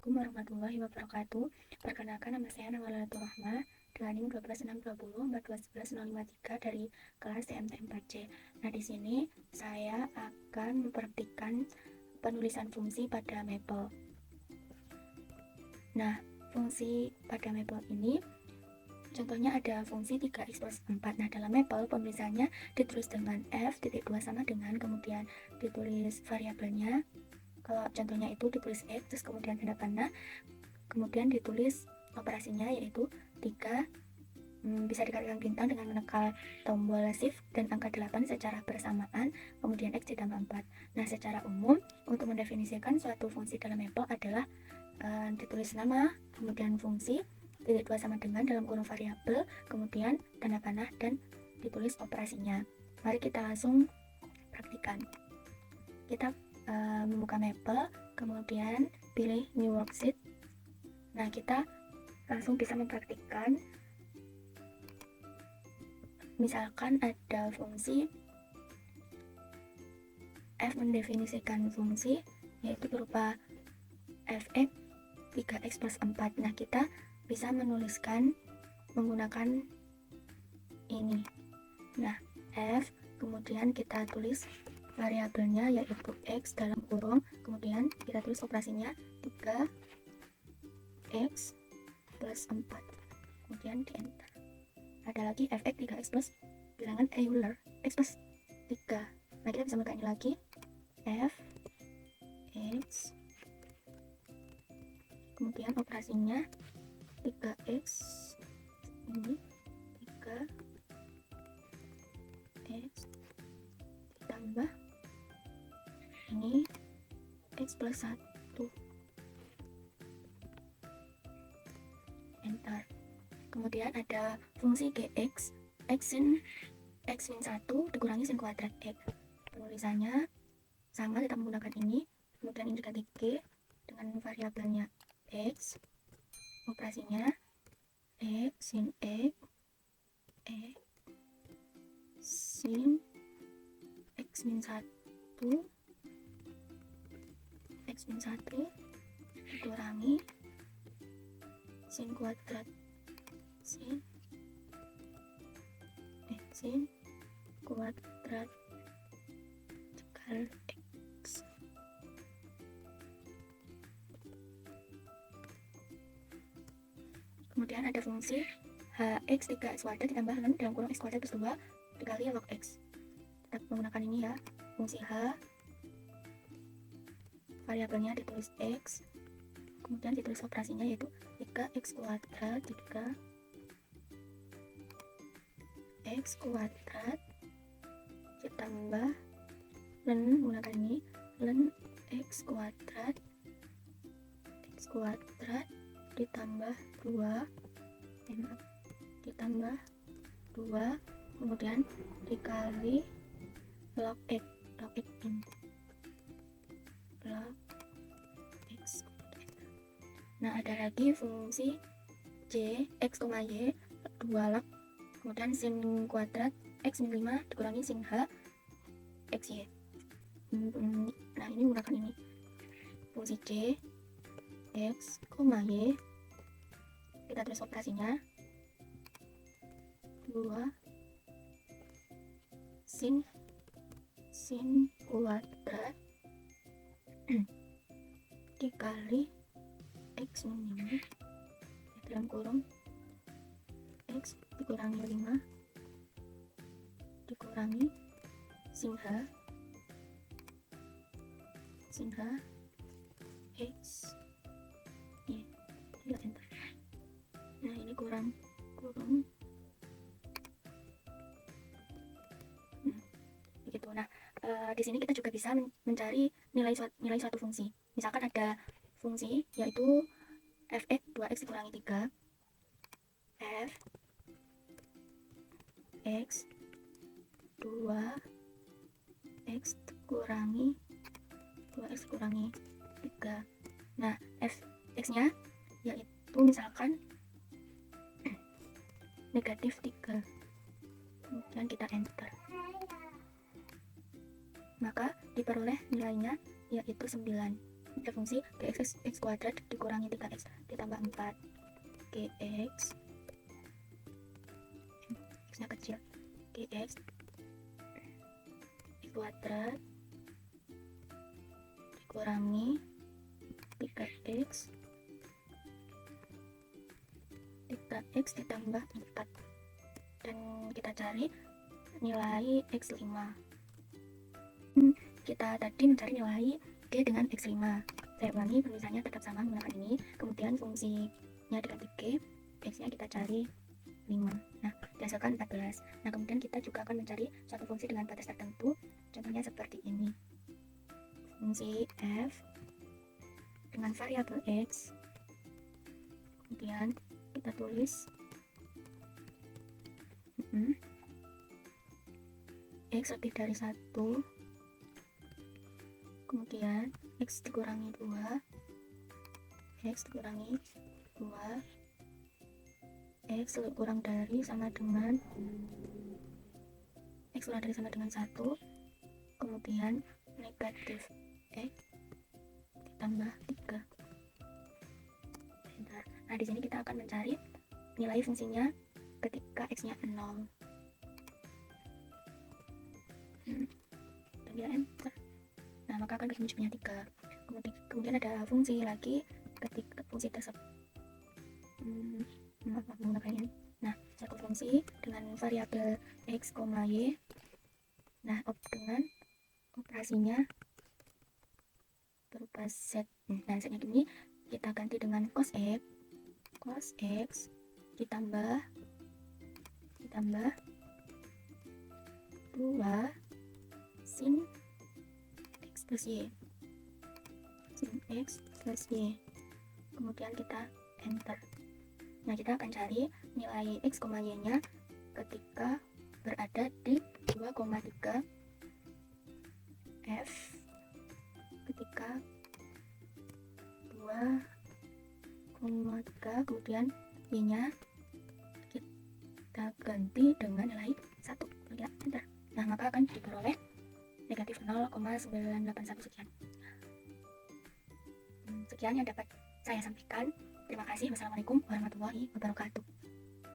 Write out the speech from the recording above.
Assalamualaikum warahmatullahi wabarakatuh. Perkenalkan, nama saya Nawalatul Rahmah dengan NIM 12620 1411053 dari kelas TMT 4C. Nah, di sini saya akan mempraktikkan penulisan fungsi pada Maple. Nah, fungsi pada Maple ini contohnya ada fungsi 3x plus 4. Nah, dalam Maple penulisannya ditulis dengan f titik 2 sama dengan, kemudian ditulis variabelnya. Kalau contohnya itu ditulis X, terus kemudian tanda panah, kemudian ditulis operasinya yaitu 3, bisa dikalikan bintang dengan menekan tombol shift dan angka 8 secara bersamaan, kemudian X ditambah 4. Nah, secara umum untuk mendefinisikan suatu fungsi dalam Maple adalah ditulis nama, kemudian fungsi, titik 2 sama dengan dalam kurung variabel, kemudian tanda panah, dan ditulis operasinya. Mari kita langsung praktikan. Kita membuka Maple, kemudian pilih new worksheet. Nah, kita langsung bisa mempraktikkan. Misalkan ada fungsi f mendefinisikan fungsi yaitu berupa fx 3x plus 4. Nah, kita bisa menuliskan menggunakan ini. Nah, f, kemudian kita tulis variabelnya yaitu x dalam kurung, kemudian kita tulis operasinya 3x plus 4, kemudian di enter. Ada lagi fx 3x plus bilangan Euler x plus 3. Nah, kita bisa buka ini lagi, f x, kemudian operasinya 3x ini 3x ditambah ini x plus 1, enter. Kemudian ada fungsi gx, x min 1 dikurangi sin kuadrat x. Penulisannya sama, kita menggunakan ini, kemudian ini diganti g dengan variabelnya x, operasinya x sin x sin x min 1 dikurangi sin kuadrat sin kuadrat dikali x. Kemudian ada fungsi hx 3x kuadrat ditambah ln dalam kurung x kuadrat plus 2 dikali log x. Kita menggunakan ini ya, fungsi h, variabelnya ditulis x, kemudian ditulis operasinya yaitu 3x kuadrat x kuadrat ditambah ln, menggunakan ini ln x kuadrat ditambah 2 kemudian dikali log x ini log x. Nah, ada lagi fungsi j x, y 2 log, kemudian sin kuadrat x min 5 dikurangi sin h xy. Nah, ini menggunakan ini fungsi j x, y, kita tulis operasinya 2 sin kuadrat dikali x min 5 dalam kurung x dikurangi 5 dikurangi sin h x ya, tidak enter. Nah, ini kurung begitu. Nah, di sini kita juga bisa mencari nilai suatu fungsi. Misalkan ada fungsi yaitu fx 2x dikurangi 3, f x 2x dikurangi 3. Nah, fx nya yaitu misalkan negatif 3, kemudian kita enter, maka diperoleh nilainya yaitu 9. ada fungsi gx x kuadrat dikurangi 3x ditambah 4 gx x nya kecil gx x kuadrat dikurangi 3x ditambah 4, dan kita cari nilai x5. Kita tadi mencari nilai g dengan x5. Saya ulangi, penulisannya tetap sama menggunakan ini, kemudian fungsinya diganti g, x nya kita cari 5. Nah, dihasilkan 14. Nah, kemudian kita juga akan mencari suatu fungsi dengan batas tertentu, contohnya seperti ini. Fungsi f dengan variabel x, kemudian kita tulis x lebih dari 1, kemudian x dikurangi 2, x dikurangi 2, x kurang dari sama dengan x kurang dari sama dengan 1, kemudian negatif x ditambah 3. Bentar. Nah, di sini kita akan mencari nilai fungsinya ketika x-nya 0. Dan enter. Nah, maka akan ketemu jumlahnya 3. Kemudian ada fungsi lagi ketika fungsi tersebut menggunakan ini. Nah, satu fungsi dengan variabel x, y. Nah, dengan operasinya berupa set. Nah, setnya ini kita ganti dengan cos x ditambah 2 sin x plus y, kemudian kita enter. Nah, kita akan cari nilai x, y nya ketika berada di 2,3 f, ketika 2,3, kemudian y nya kita ganti dengan nilai 1, ya, enter. Nah, maka akan diperoleh negatif 0,981 sekian. Sekian yang dapat saya sampaikan. Terima kasih. Wassalamualaikum warahmatullahi wabarakatuh.